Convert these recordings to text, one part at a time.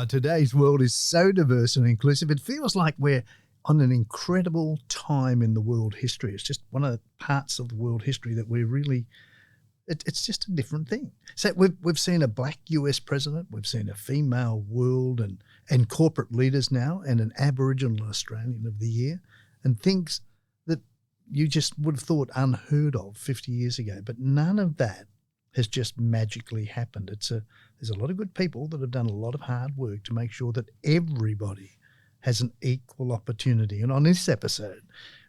Today's world is so diverse and inclusive. It feels like we're on an incredible time in the world history. It's just one of the parts of the world history that we're really, it's just a different thing. So we've seen a black US president, we've seen a female world and corporate leaders now, and an Aboriginal Australian of the year, and things that you just would have thought unheard of 50 years ago. But none of that has just magically happened. There's a lot of good people that have done a lot of hard work to make sure that everybody has an equal opportunity. And on this episode,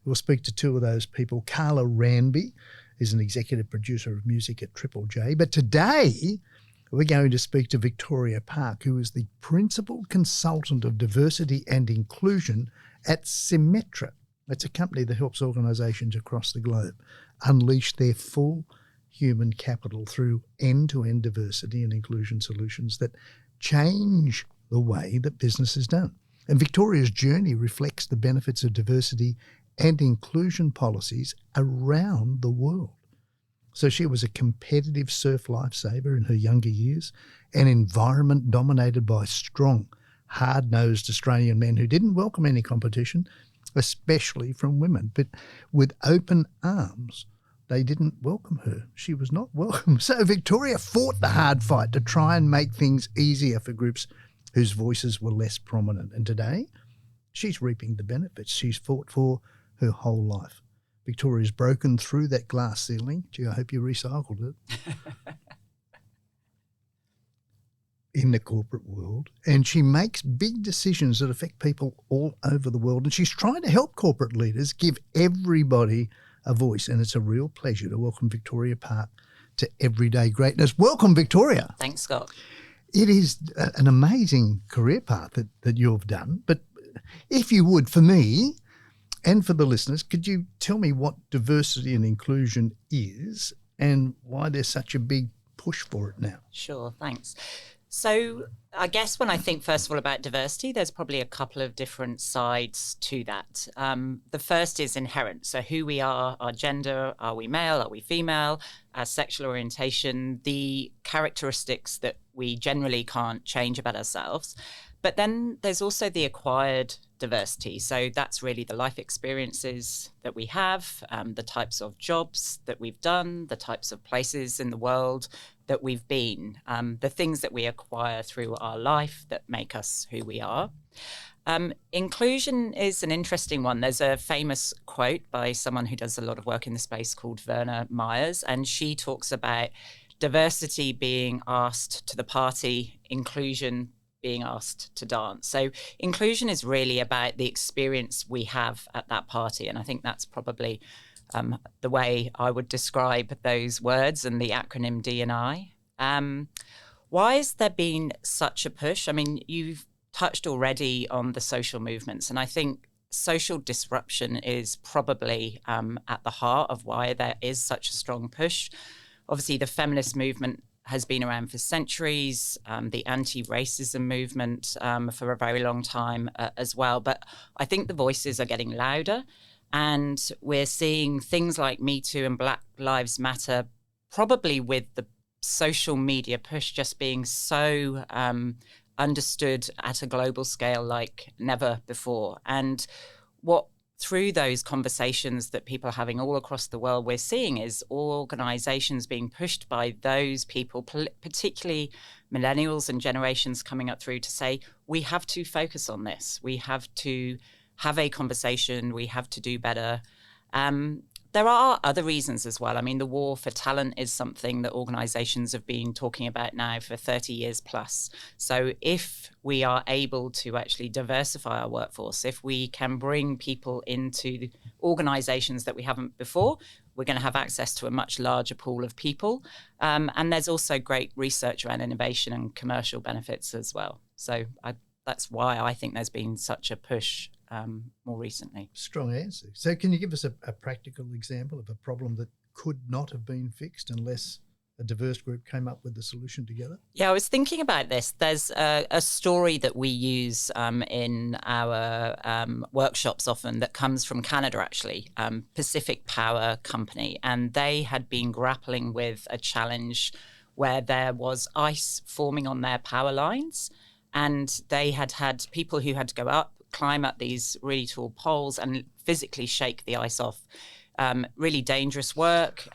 we'll speak to two of those people. Carla Ranby is an executive producer of music at Triple J. But today, we're going to speak to Victoria Park, who is the principal consultant of diversity and inclusion at Symmetra. It's a company that helps organisations across the globe unleash their full human capital through end-to-end diversity and inclusion solutions that change the way that business is done. And Victoria's journey reflects the benefits of diversity and inclusion policies around the world. So she was a competitive surf lifesaver in her younger years, an environment dominated by strong, hard-nosed Australian men who didn't welcome any competition, especially from women. But with open arms, they didn't welcome her. She was not welcome. So Victoria fought the hard fight to try and make things easier for groups whose voices were less prominent. And today, she's reaping the benefits she's fought for her whole life. Victoria's broken through that glass ceiling. Gee, I hope you recycled it. In the corporate world. And she makes big decisions that affect people all over the world. And she's trying to help corporate leaders give everybody a voice, and it's a real pleasure to welcome Victoria Park to Everyday Greatness. Welcome, Victoria. Thanks, Scott. It is an amazing career path that you've done, but if you would, for me and for the listeners, could you tell me what diversity and inclusion is and why there's such a big push for it now? Sure, thanks. So I guess when I think, first of all, about diversity, there's probably a couple of different sides to that. The first is inherent. So who we are, our gender, are we male, are we female, our sexual orientation, the characteristics that we generally can't change about ourselves. But then there's also the acquired diversity. So that's really the life experiences that we have, the types of jobs that we've done, the types of places in the world that we've been, the things that we acquire through our life that make us who we are. Inclusion is an interesting one. There's a famous quote by someone who does a lot of work in the space called Verna Myers, and she talks about diversity being asked to the party, inclusion being asked to dance. So inclusion is really about the experience we have at that party. And I think that's probably the way I would describe those words and the acronym D&I. Why has there been such a push? I mean, you've touched already on the social movements, and I think social disruption is probably at the heart of why there is such a strong push. Obviously, the feminist movement has been around for centuries, the anti-racism movement for a very long time as well. But I think the voices are getting louder, and we're seeing things like Me Too and Black Lives Matter, probably with the social media push just being so understood at a global scale like never before. And what through those conversations that people are having all across the world, we're seeing is organizations being pushed by those people, particularly millennials and generations coming up through, to say, we have to focus on this. We have to have a conversation. We have to do better. There are other reasons as well. I mean, the war for talent is something that organizations have been talking about now for 30 years plus. So if we are able to actually diversify our workforce, if we can bring people into the organizations that we haven't before, we're going to have access to a much larger pool of people. And there's also great research around innovation and commercial benefits as well. So that's why I think there's been such a push more recently. Strong answer. So can you give us a practical example of a problem that could not have been fixed unless a diverse group came up with the solution together? Yeah, I was thinking about this. There's a story that we use in our workshops often that comes from Canada, actually, Pacific Power Company. And they had been grappling with a challenge where there was ice forming on their power lines. And they had people who had to go up, climb up these really tall poles and physically shake the ice off. Really dangerous work.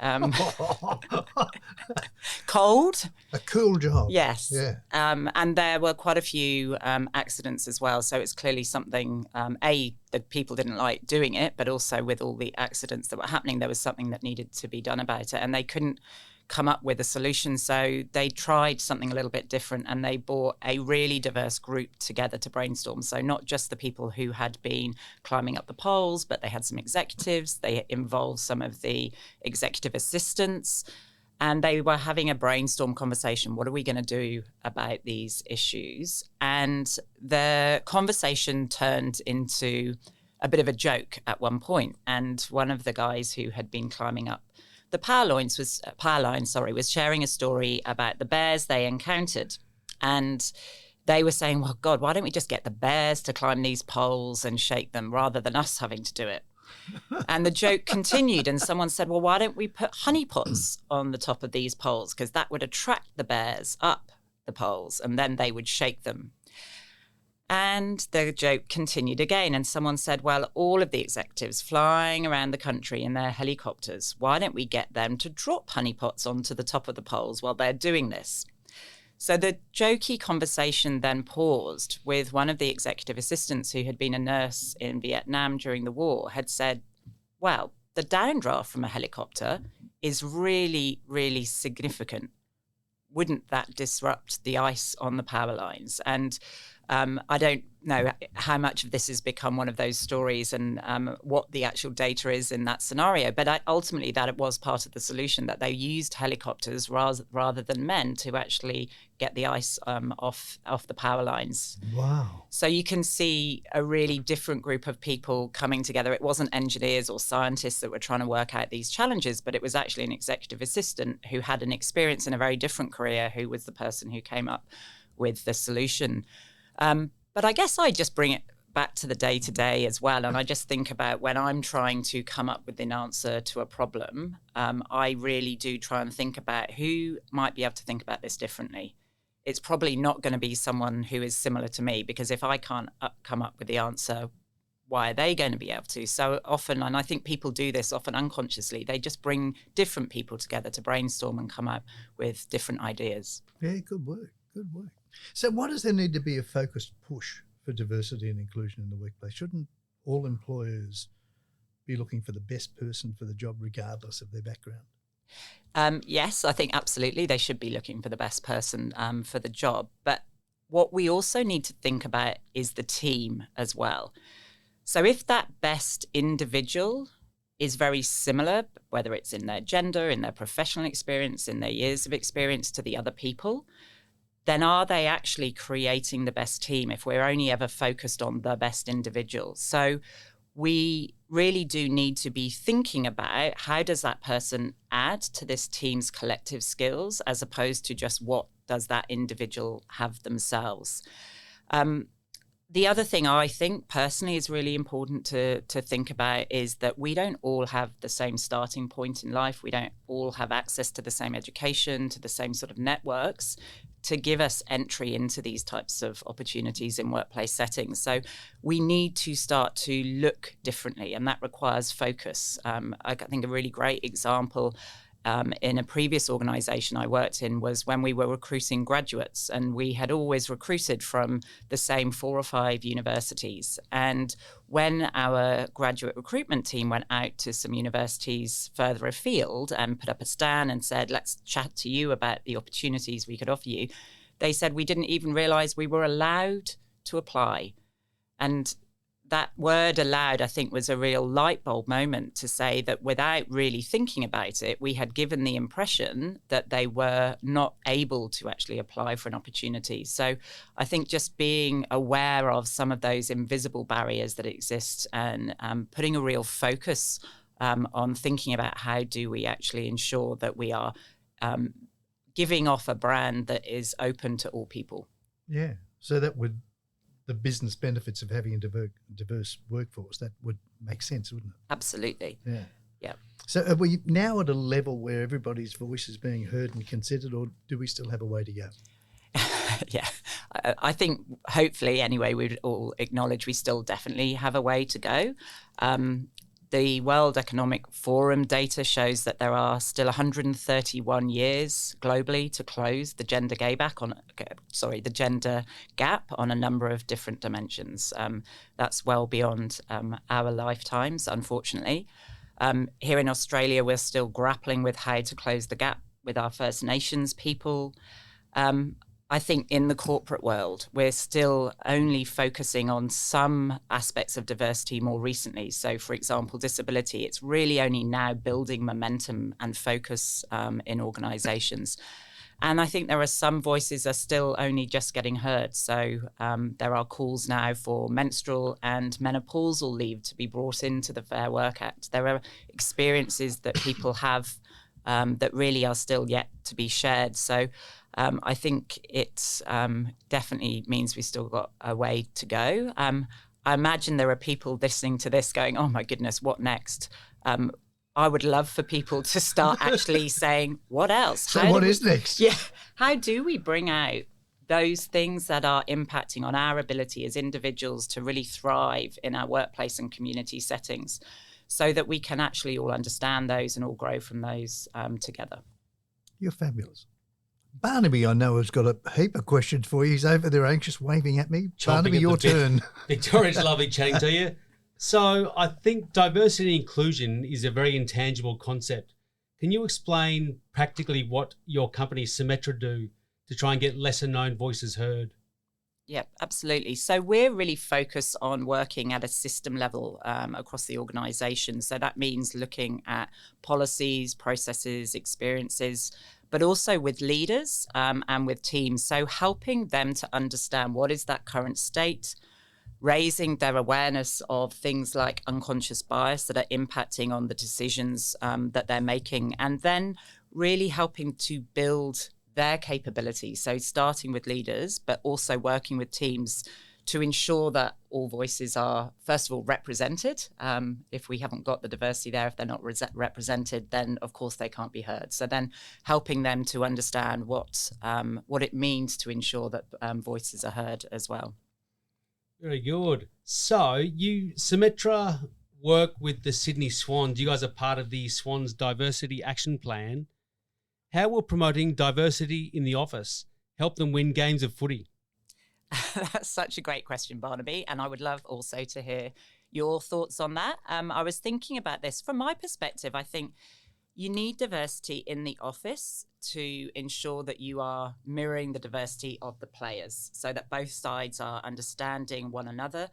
Cold. A cool job. Yes. Yeah. And there were quite a few accidents as well. So it's clearly something, that people didn't like doing it, but also with all the accidents that were happening, there was something that needed to be done about it. And they couldn't come up with a solution. So they tried something a little bit different, and they brought a really diverse group together to brainstorm. So not just the people who had been climbing up the poles, but they had some executives. They involved some of the executive assistants, and they were having a brainstorm conversation. What are we going to do about these issues? And the conversation turned into a bit of a joke at one point. And one of the guys who had been climbing up the power line was sharing a story about the bears they encountered. And they were saying, well, God, why don't we just get the bears to climb these poles and shake them rather than us having to do it? And the joke continued, and someone said, well, why don't we put honeypots on the top of these poles? Because that would attract the bears up the poles, and then they would shake them. And the joke continued again, and someone said, well, all of the executives flying around the country in their helicopters, why don't we get them to drop honeypots onto the top of the poles while they're doing this? So the jokey conversation then paused with one of the executive assistants who had been a nurse in Vietnam during the war, had said, well, the downdraft from a helicopter is really, really significant. Wouldn't that disrupt the ice on the power lines? And I don't know how much of this has become one of those stories and what the actual data is in that scenario. But ultimately, that it was part of the solution, that they used helicopters rather than men to actually get the ice off the power lines. Wow. So you can see a really different group of people coming together. It wasn't engineers or scientists that were trying to work out these challenges, but it was actually an executive assistant who had an experience in a very different career who was the person who came up with the solution. But I guess I just bring it back to the day-to-day as well. And I just think about when I'm trying to come up with an answer to a problem, I really do try and think about who might be able to think about this differently. It's probably not going to be someone who is similar to me, because if I can't come up with the answer, why are they going to be able to? So often, and I think people do this often unconsciously, they just bring different people together to brainstorm and come up with different ideas. Yeah, good work. Good work. So why does there need to be a focused push for diversity and inclusion in the workplace? Shouldn't all employers be looking for the best person for the job regardless of their background? Yes, I think absolutely they should be looking for the best person for the job. But what we also need to think about is the team as well. So if that best individual is very similar, whether it's in their gender, in their professional experience, in their years of experience to the other people, then are they actually creating the best team if we're only ever focused on the best individual? So we really do need to be thinking about how does that person add to this team's collective skills, as opposed to just what does that individual have themselves. The other thing I think personally is really important to think about is that we don't all have the same starting point in life. We don't all have access to the same education, to the same sort of networks to give us entry into these types of opportunities in workplace settings. So we need to start to look differently, and that requires focus. I think a really great example in a previous organization I worked in was when we were recruiting graduates, and we had always recruited from the same 4 or 5 universities. And when our graduate recruitment team went out to some universities further afield and put up a stand and said, let's chat to you about the opportunities we could offer you, they said we didn't even realize we were allowed to apply. And that word allowed, I think, was a real light bulb moment to say that without really thinking about it, we had given the impression that they were not able to actually apply for an opportunity. So I think just being aware of some of those invisible barriers that exist and putting a real focus on thinking about how do we actually ensure that we are giving off a brand that is open to all people. Yeah, so that would the business benefits of having a diverse workforce, that would make sense, wouldn't it? Absolutely. Yeah. Yeah. So are we now at a level where everybody's voice is being heard and considered, or do we still have a way to go? Yeah, I think hopefully anyway, we'd all acknowledge we still definitely have a way to go. The World Economic Forum data shows that there are still 131 years globally to close the gender gap on a number of different dimensions. That's well beyond our lifetimes, unfortunately. Here in Australia, we're still grappling with how to close the gap with our First Nations people. I think in the corporate world, we're still only focusing on some aspects of diversity more recently. So, for example, disability, it's really only now building momentum and focus in organizations. And I think there are some voices are still only just getting heard. So there are calls now for menstrual and menopausal leave to be brought into the Fair Work Act. There are experiences that people have that really are still yet to be shared. So I think it definitely means we've still got a way to go. I imagine there are people listening to this going, oh my goodness, what next? I would love for people to start actually saying, what else? So what is next? Yeah. How do we bring out those things that are impacting on our ability as individuals to really thrive in our workplace and community settings so that we can actually all understand those and all grow from those together? You're fabulous. Barnaby, I know, has got a heap of questions for you. He's over there anxious, waving at me. Barnaby, your turn. Victoria's lovely chatting to you. So I think diversity and inclusion is a very intangible concept. Can you explain practically what your company Symmetra do to try and get lesser known voices heard? Yeah, absolutely. So we're really focused on working at a system level across the organisation. So that means looking at policies, processes, experiences, but also with leaders and with teams. So helping them to understand what is that current state, raising their awareness of things like unconscious bias that are impacting on the decisions that they're making, and then really helping to build their capability. So starting with leaders, but also working with teams to ensure that all voices are, first of all, represented. If we haven't got the diversity there, if they're not represented, then of course they can't be heard. So then helping them to understand what it means to ensure that voices are heard as well. Very good. So you, Symmetra, work with the Sydney Swans. You guys are part of the Swans Diversity Action Plan. How will promoting diversity in the office help them win games of footy? That's such a great question, Barnaby. And I would love also to hear your thoughts on that. I was thinking about this. From my perspective, I think you need diversity in the office to ensure that you are mirroring the diversity of the players so that both sides are understanding one another.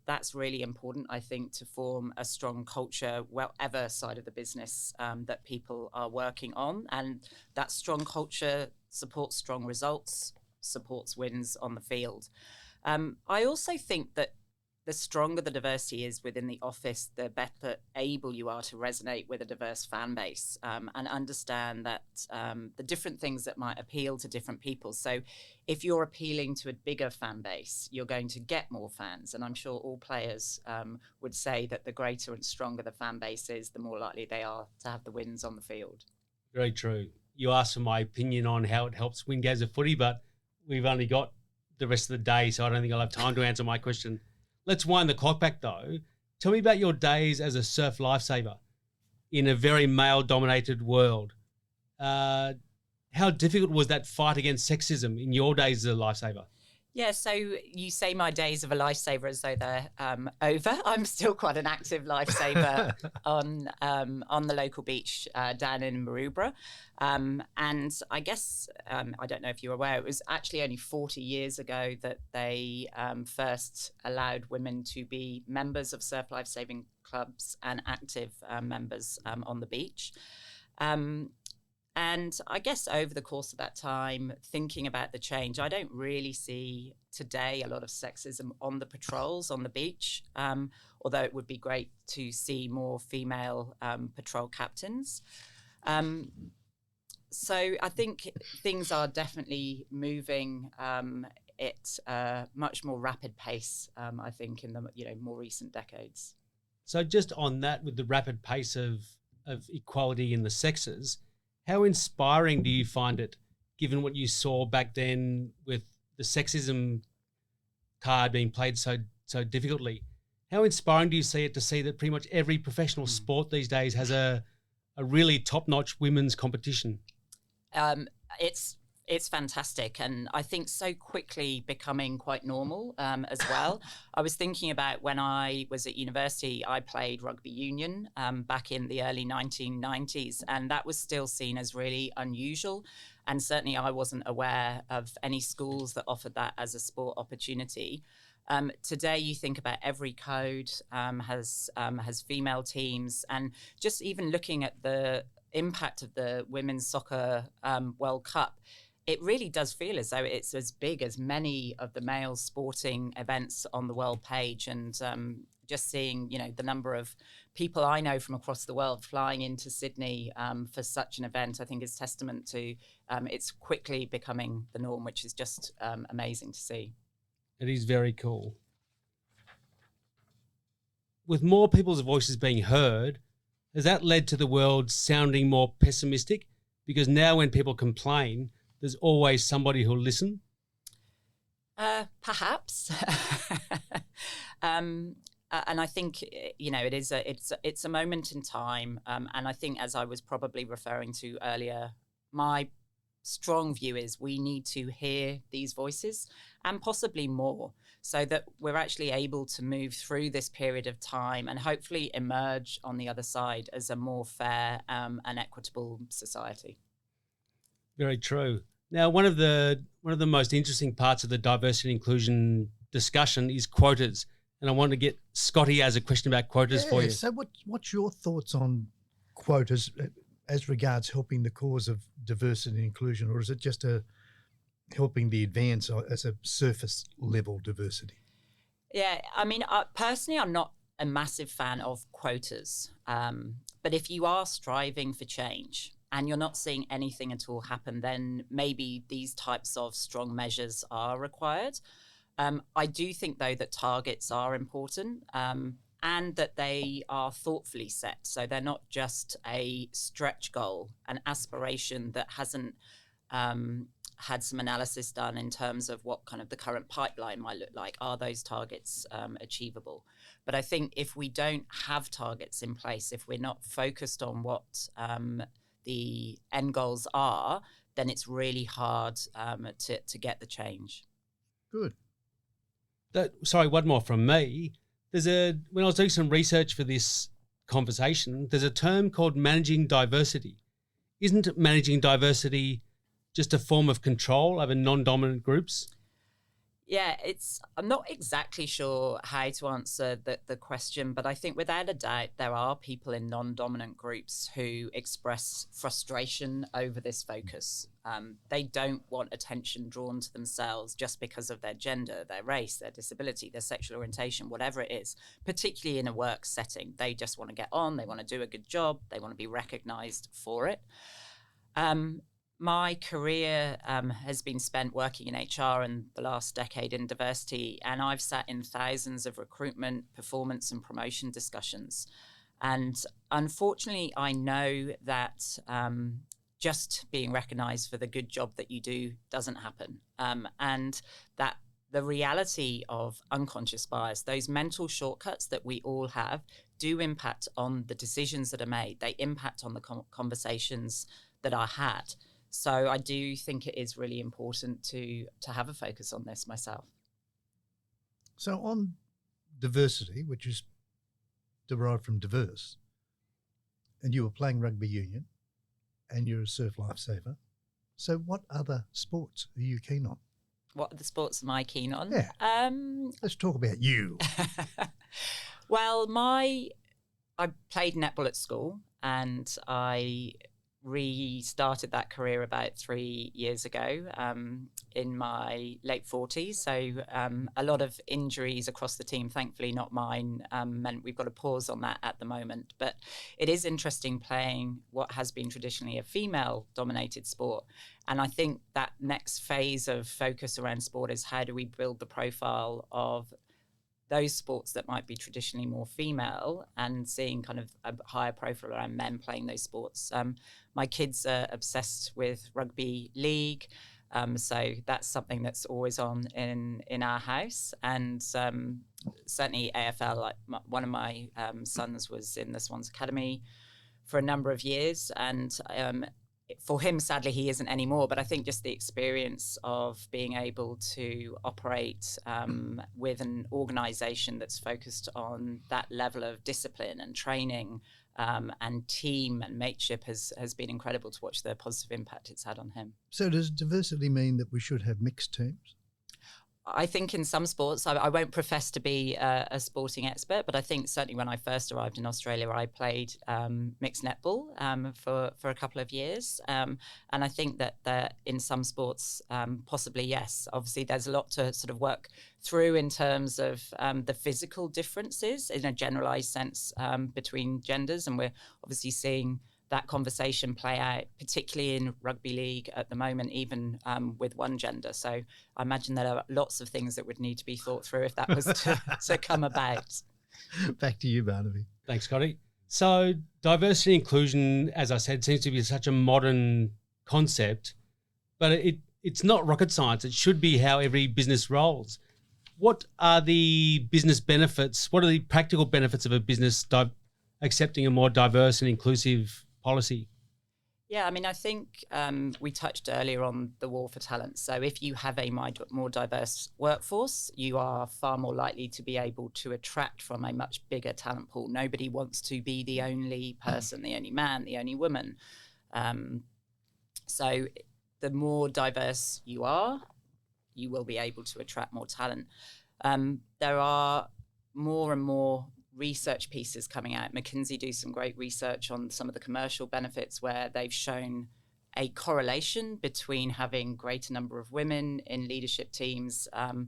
That's really important, I think, to form a strong culture, whatever side of the business that people are working on. And that strong culture supports strong results, supports wins on the field. I also think that the stronger the diversity is within the office, the better able you are to resonate with a diverse fan base and understand that the different things that might appeal to different people. So if you're appealing to a bigger fan base, you're going to get more fans. And I'm sure all players would say that the greater and stronger the fan base is, the more likely they are to have the wins on the field. Very true. You asked for my opinion on how it helps win games of footy, but we've only got the rest of the day, so I don't think I'll have time to answer my question. Let's wind the clock back, though. Tell me about your days as a surf lifesaver in a very male-dominated world. How difficult was that fight against sexism in your days as a lifesaver? Yeah, so you say my days of a lifesaver as though they're over. I'm still quite an active lifesaver on the local beach down in Maroubra. And I guess, I don't know if you're aware, it was actually only 40 years ago that they first allowed women to be members of surf lifesaving clubs and active members on the beach. And I guess over the course of that time, thinking about the change, I don't really see today a lot of sexism on the patrols on the beach, although it would be great to see more female patrol captains. So I think things are definitely moving at a much more rapid pace, I think, in the more recent decades. So just on that, with the rapid pace of equality in the sexes, how inspiring do you find it, given what you saw back then with sexism card being played so difficultly. How inspiring do you see it to see that pretty much every professional sport these days has a really top-notch women's competition? It's fantastic, and I think so quickly becoming quite normal as well. I was thinking about when I was at university, I played rugby union back in the early 1990s, and that was still seen as really unusual. And certainly I wasn't aware of any schools that offered that as a sport opportunity. Today, you think about every code has female teams, and just even looking at the impact of the Women's Soccer World Cup, it really does feel as though it's as big as many of the male sporting events on the world page. And just seeing, the number of people I know from across the world flying into Sydney for such an event, I think is testament to it's quickly becoming the norm, which is just amazing to see. It is very cool. With more people's voices being heard, has that led to the world sounding more pessimistic? Because now when people complain, there's always somebody who'll listen? Perhaps. And I think, it's a moment in time. And I think, as I was probably referring to earlier, my strong view is we need to hear these voices and possibly more, so that we're actually able to move through this period of time and hopefully emerge on the other side as a more fair and equitable society. Very true. Now, one of the most interesting parts of the diversity and inclusion discussion is quotas, and I want to get Scotty as a question about quotas for you. So, what's your thoughts on quotas as regards helping the cause of diversity and inclusion, or is it just helping the advance as a surface level diversity? Yeah, I mean, personally, I'm not a massive fan of quotas, but if you are striving for change and you're not seeing anything at all happen, then maybe these types of strong measures are required. I do think, though, that targets are important and that they are thoughtfully set. So they're not just a stretch goal, an aspiration that hasn't had some analysis done in terms of what kind of the current pipeline might look like. Are those targets achievable? But I think if we don't have targets in place, if we're not focused on what the end goals are, then it's really hard to get the change. Good. Sorry, one more from me. When I was doing some research for this conversation, there's a term called managing diversity. Isn't managing diversity just a form of control over non-dominant groups? Yeah, I'm not exactly sure how to answer the question, but I think without a doubt there are people in non-dominant groups who express frustration over this focus. They don't want attention drawn to themselves just because of their gender, their race, their disability, their sexual orientation, whatever it is, particularly in a work setting. They just want to get on, they want to do a good job, they want to be recognised for it. My career has been spent working in HR and the last decade in diversity, and I've sat in thousands of recruitment, performance and promotion discussions. And unfortunately, I know that just being recognised for the good job that you do doesn't happen. And that the reality of unconscious bias, those mental shortcuts that we all have, do impact on the decisions that are made. They impact on the conversations that are had. So I do think it is really important to have a focus on this myself. So on diversity, which is derived from diverse, and you were playing rugby union and you're a surf lifesaver. So what other sports are you keen on? What are the sports am I keen on? Yeah. Let's talk about you. Well, I played netball at school, and I restarted that career about 3 years ago in my late 40s. So a lot of injuries across the team, thankfully not mine, meant we've got a pause on that at the moment. But it is interesting playing what has been traditionally a female-dominated sport. And I think that next phase of focus around sport is how do we build the profile of those sports that might be traditionally more female and seeing kind of a higher profile around men playing those sports. My kids are obsessed with rugby league. So that's something that's always on in our house. And certainly AFL, like one of my sons was in the Swans Academy for a number of years. And for him, sadly, he isn't anymore. But I think just the experience of being able to operate with an organisation that's focused on that level of discipline and training and team and mateship has been incredible to watch the positive impact it's had on him. So does diversity mean that we should have mixed teams? I think in some sports, I won't profess to be a sporting expert, but I think certainly when I first arrived in Australia, I played mixed netball for a couple of years. And I think that in some sports, possibly, yes. Obviously, there's a lot to sort of work through in terms of the physical differences in a generalised sense between genders. And we're obviously seeing that conversation play out, particularly in rugby league at the moment, even with one gender. So I imagine there are lots of things that would need to be thought through if that was to come about. Back to you, Barnaby. Thanks, Scotty. So diversity and inclusion, as I said, seems to be such a modern concept, but it's not rocket science. It should be how every business rolls. What are the business benefits? What are the practical benefits of a business accepting a more diverse and inclusive policy? Yeah, I mean, I think we touched earlier on the war for talent. So if you have a more diverse workforce, you are far more likely to be able to attract from a much bigger talent pool. Nobody wants to be the only person, the only man, the only woman. So the more diverse you are, you will be able to attract more talent. There are more and more research pieces coming out. McKinsey do some great research on some of the commercial benefits where they've shown a correlation between having greater number of women in leadership teams and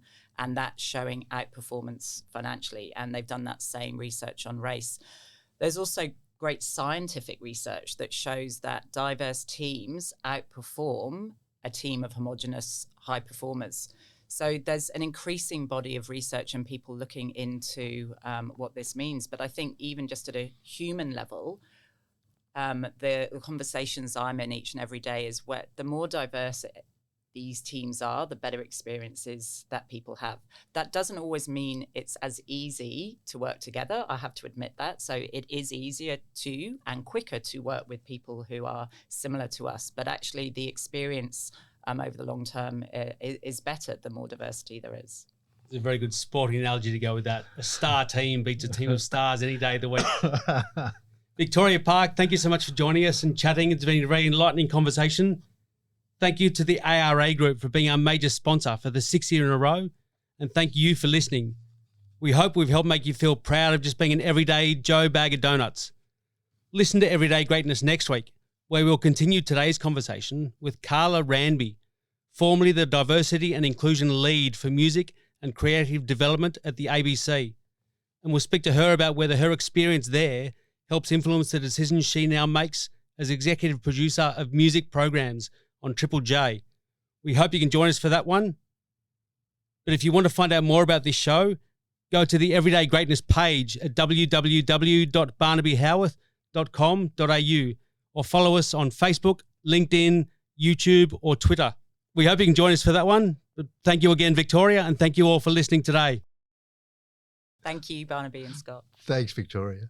that showing outperformance financially. And they've done that same research on race. There's also great scientific research that shows that diverse teams outperform a team of homogenous high performers. So there's an increasing body of research and people looking into what this means. But I think even just at a human level, the conversations I'm in each and every day is where the more diverse these teams are, the better experiences that people have. That doesn't always mean it's as easy to work together. I have to admit that. So it is easier to and quicker to work with people who are similar to us. But actually the experience over the long term is better the more diversity there is. It's a very good sporting analogy to go with that. A star team beats a team of stars any day of the week. Victoria Park, thank you so much for joining us and chatting. It's been a very enlightening conversation. Thank you to the ARA Group for being our major sponsor for the 6th year in a row. And thank you for listening. We hope we've helped make you feel proud of just being an everyday Joe bag of donuts. Listen to Everyday Greatness next week, where we'll continue today's conversation with Carla Ranby, formerly the Diversity and Inclusion Lead for Music and Creative Development at the ABC. And we'll speak to her about whether her experience there helps influence the decisions she now makes as executive producer of music programs on Triple J. We hope you can join us for that one. But if you want to find out more about this show, go to the Everyday Greatness page at www.barnabyhowarth.com.au or follow us on Facebook, LinkedIn, YouTube, or Twitter. We hope you can join us for that one. But thank you again, Victoria, and thank you all for listening today. Thank you, Barnaby and Scott. Thanks, Victoria.